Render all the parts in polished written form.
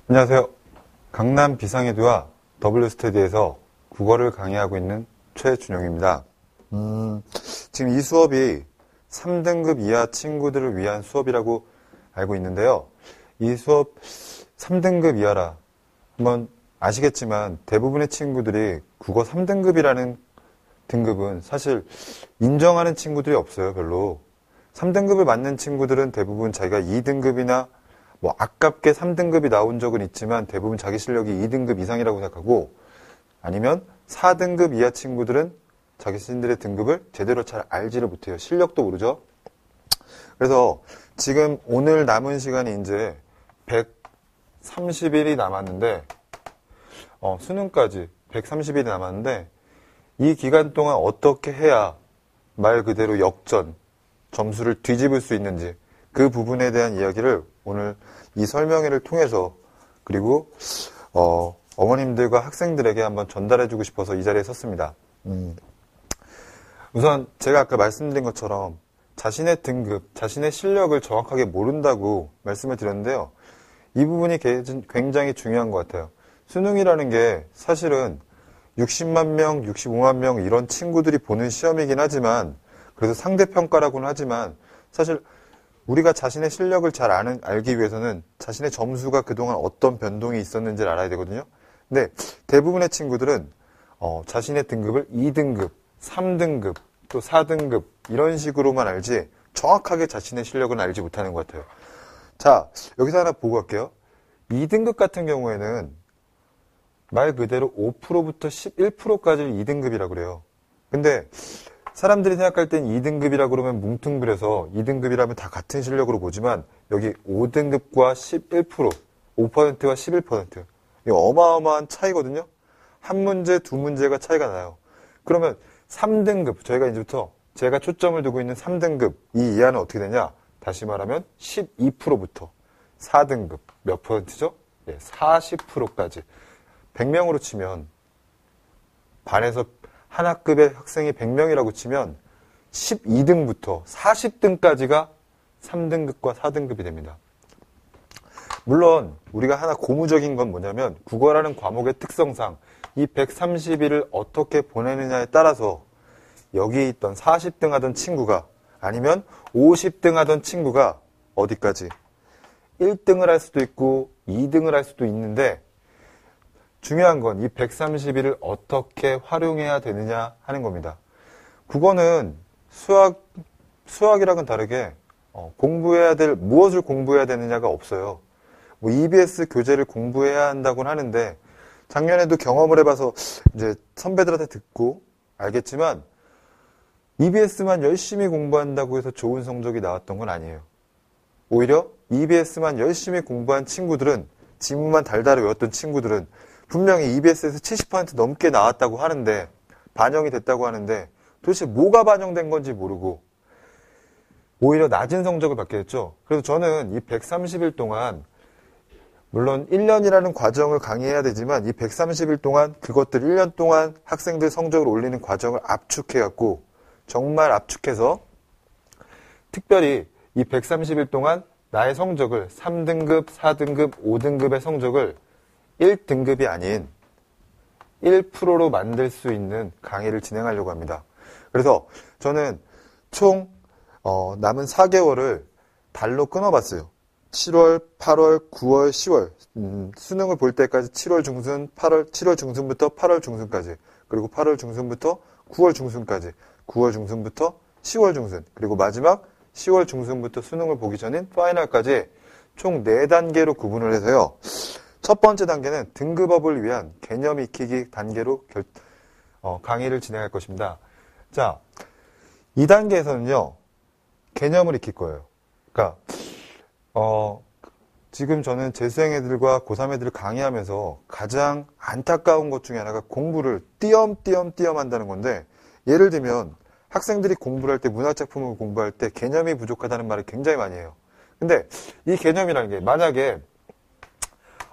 안녕하세요. 강남 비상에듀와 W스터디에서 국어를 강의하고 있는 최준용입니다. 지금 이 수업이 3등급 이하 친구들을 위한 수업이라고 알고 있는데요. 이 수업 3등급 이하라. 한번 아시겠지만 대부분의 친구들이 국어 3등급이라는 등급은 사실 인정하는 친구들이 없어요, 별로. 3등급을 맞는 친구들은 대부분 자기가 2등급이나 뭐 아깝게 3등급이 나온 적은 있지만 대부분 자기 실력이 2등급 이상이라고 생각하고, 아니면 4등급 이하 친구들은 자기 자신들의 등급을 제대로 잘 알지를 못해요. 실력도 모르죠. 그래서 지금 오늘 남은 시간이 이제 130일이 남았는데, 수능까지 130일이 남았는데, 이 기간 동안 어떻게 해야 말 그대로 역전, 점수를 뒤집을 수 있는지, 그 부분에 대한 이야기를 오늘 이 설명회를 통해서, 그리고 어머님들과 학생들에게 한번 전달해주고 싶어서 이 자리에 섰습니다. 우선 제가 아까 말씀드린 것처럼 자신의 등급, 자신의 실력을 정확하게 모른다고 말씀을 드렸는데요. 이 부분이 굉장히 중요한 것 같아요. 수능이라는 게 사실은 60만 명, 65만 명 이런 친구들이 보는 시험이긴 하지만, 그래서 상대평가라고는 하지만, 사실 우리가 자신의 실력을 잘 알기 위해서는 자신의 점수가 그동안 어떤 변동이 있었는지를 알아야 되거든요. 근데 대부분의 친구들은 자신의 등급을 2등급, 3등급, 또 4등급 이런 식으로만 알지 정확하게 자신의 실력은 알지 못하는 것 같아요. 자, 여기서 하나 보고 갈게요. 2등급 같은 경우에는 말 그대로 5%부터 11%까지를 2등급이라고 그래요. 근데 사람들이 생각할 땐 2등급이라고 그러면 뭉뚱그려서 2등급이라면 다 같은 실력으로 보지만, 여기 5등급과 11%, 5%와 11%. 이거 어마어마한 차이거든요. 한 문제, 두 문제가 차이가 나요. 그러면 3등급, 저희가 이제부터 제가 초점을 두고 있는 3등급, 이 이하는 어떻게 되냐? 다시 말하면 12%부터 4등급, 몇 %죠? 예, 40%까지. 100명으로 치면, 반에서 한 학급의 학생이 100명이라고 치면 12등부터 40등까지가 3등급과 4등급이 됩니다. 물론 우리가 하나 고무적인 건 뭐냐면, 국어라는 과목의 특성상 이 130일을 어떻게 보내느냐에 따라서 여기 있던 40등 하던 친구가, 아니면 50등 하던 친구가 어디까지 1등을 할 수도 있고 2등을 할 수도 있는데, 중요한 건 이 130일을 어떻게 활용해야 되느냐 하는 겁니다. 국어는 수학이랑은 다르게 무엇을 공부해야 되느냐가 없어요. 뭐 EBS 교재를 공부해야 한다고는 하는데, 작년에도 경험을 해봐서 이제 선배들한테 듣고 알겠지만, EBS만 열심히 공부한다고 해서 좋은 성적이 나왔던 건 아니에요. 오히려 EBS만 열심히 공부한 친구들은, 지문만 달달 외웠던 친구들은 분명히 EBS에서 70% 넘게 나왔다고 하는데, 반영이 됐다고 하는데, 도대체 뭐가 반영된 건지 모르고 오히려 낮은 성적을 받게 됐죠. 그래서 저는 이 130일 동안, 물론 1년이라는 과정을 강의해야 되지만, 이 130일 동안 그것들 1년 동안 학생들 성적을 올리는 과정을 압축해갖고, 정말 압축해서 특별히 이 130일 동안 나의 성적을 3등급, 4등급, 5등급의 성적을 1등급이 아닌 1%로 만들 수 있는 강의를 진행하려고 합니다. 그래서 저는 총 남은 4개월을 달로 끊어봤어요. 7월, 8월, 9월, 10월. 수능을 볼 때까지 7월 중순, 7월 중순부터 8월 중순까지, 그리고 8월 중순부터 9월 중순까지, 9월 중순부터 10월 중순, 그리고 마지막 10월 중순부터 수능을 보기 전인 파이널까지 총 4단계로 구분을 해서요. 첫 번째 단계는 등급업을 위한 개념 익히기 단계로 강의를 진행할 것입니다. 자, 2단계에서는요, 개념을 익힐 거예요. 그러니까 지금 저는 재수생 애들과 고3 애들을 강의하면서 가장 안타까운 것 중에 하나가 공부를 띄엄띄엄 한다는 건데, 예를 들면 학생들이 공부를 할 때, 문학작품을 공부할 때 개념이 부족하다는 말을 굉장히 많이 해요. 근데 이 개념이라는 게, 만약에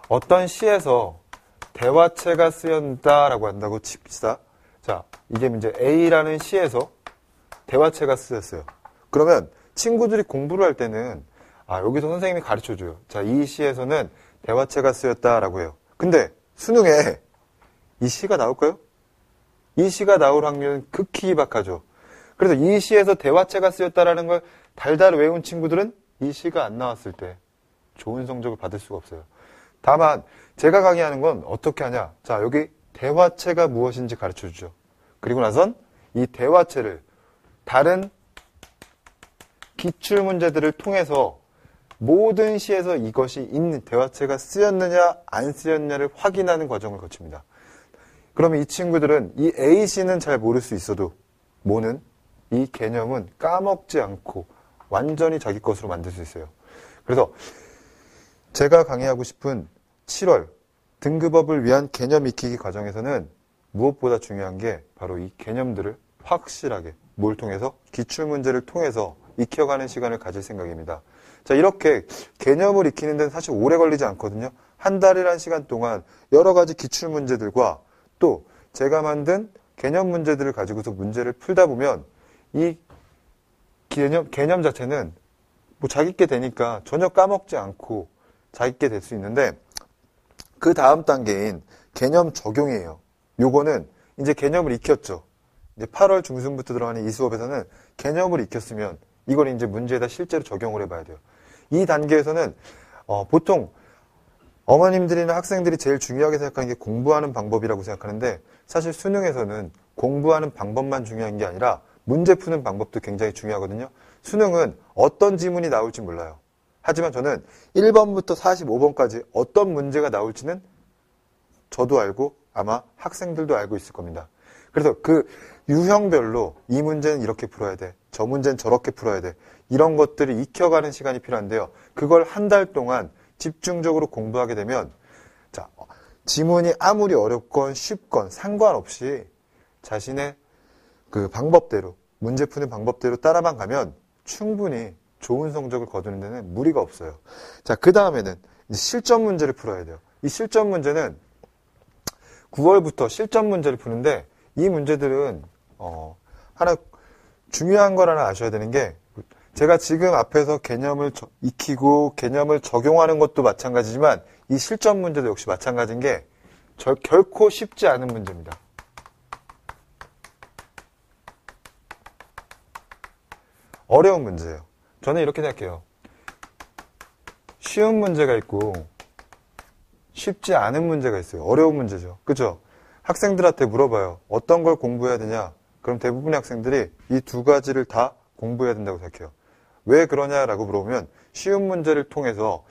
어떤 시에서 대화체가 쓰였다라고 한다고 칩시다. 자, 이게 이제 A라는 시에서 대화체가 쓰였어요. 그러면 친구들이 공부를 할 때는, 여기서 선생님이 가르쳐줘요. 자, 이 시에서는 대화체가 쓰였다라고 해요. 근데 수능에 이 시가 나올까요? 이 시가 나올 확률은 극히 희박하죠. 그래서 이 시에서 대화체가 쓰였다라는 걸 달달 외운 친구들은 이 시가 안 나왔을 때 좋은 성적을 받을 수가 없어요. 다만 제가 강의하는 건 어떻게 하냐. 자, 여기 대화체가 무엇인지 가르쳐주죠. 그리고 나선 이 대화체를 다른 기출문제들을 통해서 모든 시에서 이것이 있는 대화체가 쓰였느냐 안 쓰였느냐를 확인하는 과정을 거칩니다. 그러면 이 친구들은 이 A시는 잘 모를 수 있어도 모는 이 개념은 까먹지 않고 완전히 자기 것으로 만들 수 있어요. 그래서 제가 강의하고 싶은 7월 등급업을 위한 개념 익히기 과정에서는 무엇보다 중요한 게 바로 이 개념들을 확실하게 뭘 통해서 기출문제를 통해서 익혀가는 시간을 가질 생각입니다. 자, 이렇게 개념을 익히는 데는 사실 오래 걸리지 않거든요. 한 달이라는 시간 동안 여러 가지 기출문제들과 또 제가 만든 개념 문제들을 가지고서 문제를 풀다 보면 이 개념 자체는 뭐 자기께 되니까 전혀 까먹지 않고 자기께 될 수 있는데 그 다음 단계인 개념 적용이에요. 요거는 이제 개념을 익혔죠. 이제 8월 중순부터 들어가는 이 수업에서는 개념을 익혔으면 이걸 이제 문제에다 실제로 적용을 해봐야 돼요. 이 단계에서는 보통 어머님들이나 학생들이 제일 중요하게 생각하는 게 공부하는 방법이라고 생각하는데 사실 수능에서는 공부하는 방법만 중요한 게 아니라 문제 푸는 방법도 굉장히 중요하거든요. 수능은 어떤 지문이 나올지 몰라요. 하지만 저는 1번부터 45번까지 어떤 문제가 나올지는 저도 알고 아마 학생들도 알고 있을 겁니다. 그래서 그 유형별로 이 문제는 이렇게 풀어야 돼. 저 문제는 저렇게 풀어야 돼. 이런 것들을 익혀가는 시간이 필요한데요. 그걸 한 달 동안 집중적으로 공부하게 되면 자, 지문이 아무리 어렵건 쉽건 상관없이 자신의 그 방법대로 문제 푸는 방법대로 따라만 가면 충분히 좋은 성적을 거두는 데는 무리가 없어요. 자, 그 다음에는 실전 문제를 풀어야 돼요. 이 실전 문제는 9월부터 실전 문제를 푸는데 이 문제들은 하나 중요한 걸 하나 아셔야 되는 게 제가 지금 앞에서 개념을 익히고 개념을 적용하는 것도 마찬가지지만 이 실전 문제도 역시 마찬가지인 게 결코 쉽지 않은 문제입니다. 어려운 문제예요. 저는 이렇게 생각해요. 쉬운 문제가 있고 쉽지 않은 문제가 있어요. 어려운 문제죠. 그죠? 학생들한테 물어봐요. 어떤 걸 공부해야 되냐? 그럼 대부분의 학생들이 이 두 가지를 다 공부해야 된다고 생각해요. 왜 그러냐라고 물어보면 쉬운 문제를 통해서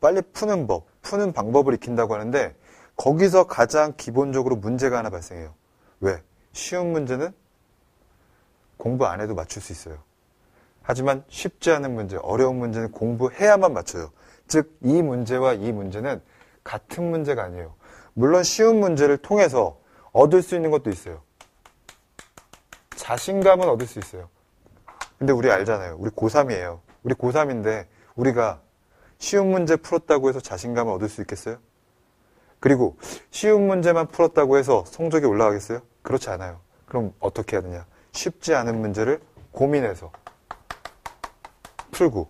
빨리 푸는 법, 푸는 방법을 익힌다고 하는데 거기서 가장 기본적으로 문제가 하나 발생해요. 왜? 쉬운 문제는 공부 안 해도 맞출 수 있어요. 하지만 쉽지 않은 문제, 어려운 문제는 공부해야만 맞춰요. 즉, 이 문제와 이 문제는 같은 문제가 아니에요. 물론 쉬운 문제를 통해서 얻을 수 있는 것도 있어요. 자신감은 얻을 수 있어요. 근데 우리 알잖아요. 우리 고3이에요. 우리 고3인데 우리가 쉬운 문제 풀었다고 해서 자신감을 얻을 수 있겠어요? 그리고 쉬운 문제만 풀었다고 해서 성적이 올라가겠어요? 그렇지 않아요. 그럼 어떻게 해야 되냐? 쉽지 않은 문제를 고민해서 풀고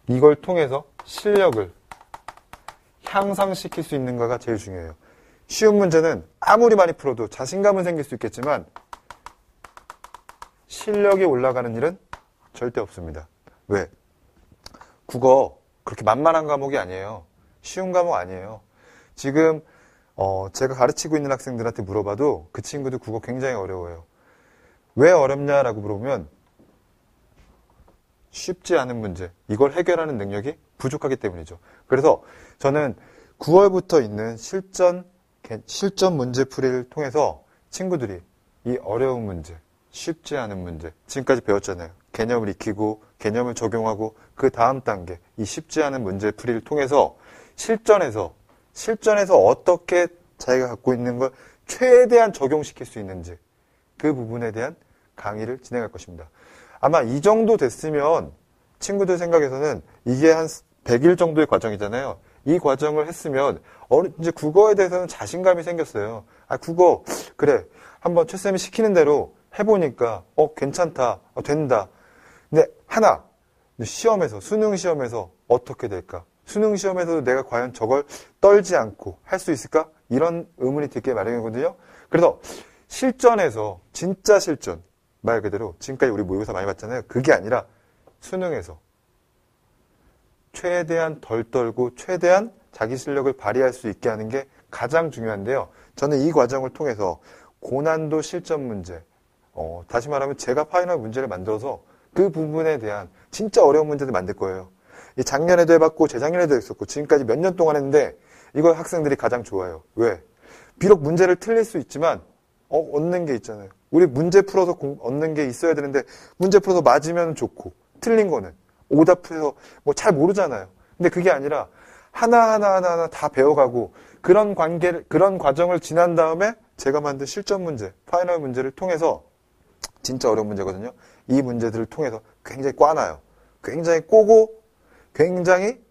이걸 통해서 실력을 향상시킬 수 있는가가 제일 중요해요. 쉬운 문제는 아무리 많이 풀어도 자신감은 생길 수 있겠지만 실력이 올라가는 일은 절대 없습니다. 왜? 국어 그렇게 만만한 과목이 아니에요. 쉬운 과목 아니에요. 지금 제가 가르치고 있는 학생들한테 물어봐도 그 친구들 국어 굉장히 어려워요. 왜 어렵냐라고 물어보면 쉽지 않은 문제, 이걸 해결하는 능력이 부족하기 때문이죠. 그래서 저는 9월부터 있는 실전 문제 풀이를 통해서 친구들이 이 어려운 문제, 쉽지 않은 문제, 지금까지 배웠잖아요. 개념을 익히고 개념을 적용하고 그 다음 단계, 이 쉽지 않은 문제 풀이를 통해서 실전에서 어떻게 자기가 갖고 있는 걸 최대한 적용시킬 수 있는지 그 부분에 대한 강의를 진행할 것입니다. 아마 이 정도 됐으면 친구들 생각에서는 이게 한 100일 정도의 과정이잖아요. 이 과정을 했으면 이제 국어에 대해서는 자신감이 생겼어요. 아, 국어 그래 한번 최쌤이 시키는 대로 해보니까 괜찮다, 된다. 근데 하나 수능 시험에서 어떻게 될까? 수능 시험에서도 내가 과연 저걸 떨지 않고 할 수 있을까? 이런 의문이 들게 마련이거든요. 그래서 실전에서, 진짜 실전, 말 그대로 지금까지 우리 모의고사 많이 봤잖아요. 그게 아니라 수능에서 최대한 덜 떨고 최대한 자기 실력을 발휘할 수 있게 하는 게 가장 중요한데요. 저는 이 과정을 통해서 고난도 실전 문제, 다시 말하면 제가 파이널 문제를 만들어서 그 부분에 대한 진짜 어려운 문제들 만들 거예요. 작년에도 해봤고 재작년에도 했었고 지금까지 몇 년 동안 했는데 이걸 학생들이 가장 좋아해요. 왜? 비록 문제를 틀릴 수 있지만 얻는 게 있잖아요. 우리 문제 풀어서 얻는 게 있어야 되는데 문제 풀어서 맞으면 좋고 틀린 거는 오답해서 뭐 잘 모르잖아요. 근데 그게 아니라 하나하나 다 배워가고 그런 과정을 지난 다음에 제가 만든 실전 문제, 파이널 문제를 통해서 진짜 어려운 문제거든요. 이 문제들을 통해서 굉장히 꽈나요. 굉장히 꼬고 굉장히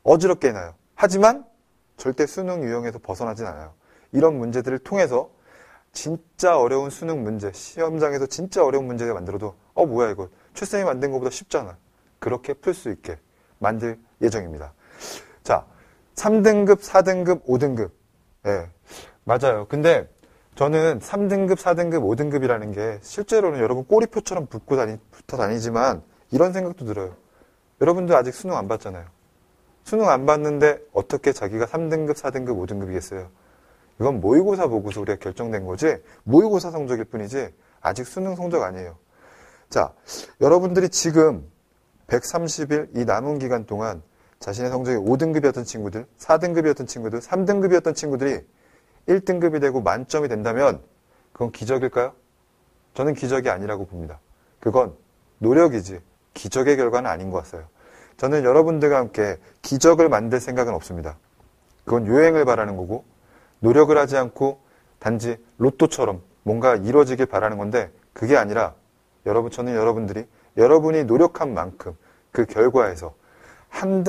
어지럽게 해놔요. 하지만 절대 수능 유형에서 벗어나진 않아요. 이런 문제들을 통해서 진짜 어려운 수능 문제, 시험장에서 진짜 어려운 문제를 만들어도 뭐야 이거 최쌤이 만든 것보다 쉽잖아. 그렇게 풀 수 있게 만들 예정입니다. 자, 3등급, 4등급, 5등급. 예, 맞아요. 근데 저는 3등급, 4등급, 5등급이라는 게 실제로는 여러분 꼬리표처럼 붙어 다니지만 이런 생각도 들어요. 여러분들 아직 수능 안 봤잖아요. 수능 안 봤는데 어떻게 자기가 3등급, 4등급, 5등급이겠어요? 이건 모의고사 보고서 우리가 결정된 거지 모의고사 성적일 뿐이지 아직 수능 성적 아니에요. 자, 여러분들이 지금 130일 이 남은 기간 동안 자신의 성적이 5등급이었던 친구들, 4등급이었던 친구들, 3등급이었던 친구들이 1등급이 되고 만점이 된다면 그건 기적일까요? 저는 기적이 아니라고 봅니다. 그건 노력이지 기적의 결과는 아닌 것 같아요. 저는 여러분들과 함께 기적을 만들 생각은 없습니다. 그건 요행을 바라는 거고 노력을 하지 않고 단지 로또처럼 뭔가 이루어지길 바라는 건데 그게 아니라 저는 여러분이 노력한 만큼 그 결과에서 한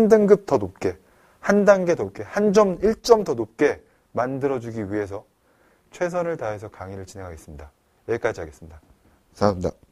등급 더 높게, 한 단계 더 높게, 1점 더 높게 만들어주기 위해서 최선을 다해서 강의를 진행하겠습니다. 여기까지 하겠습니다. 감사합니다.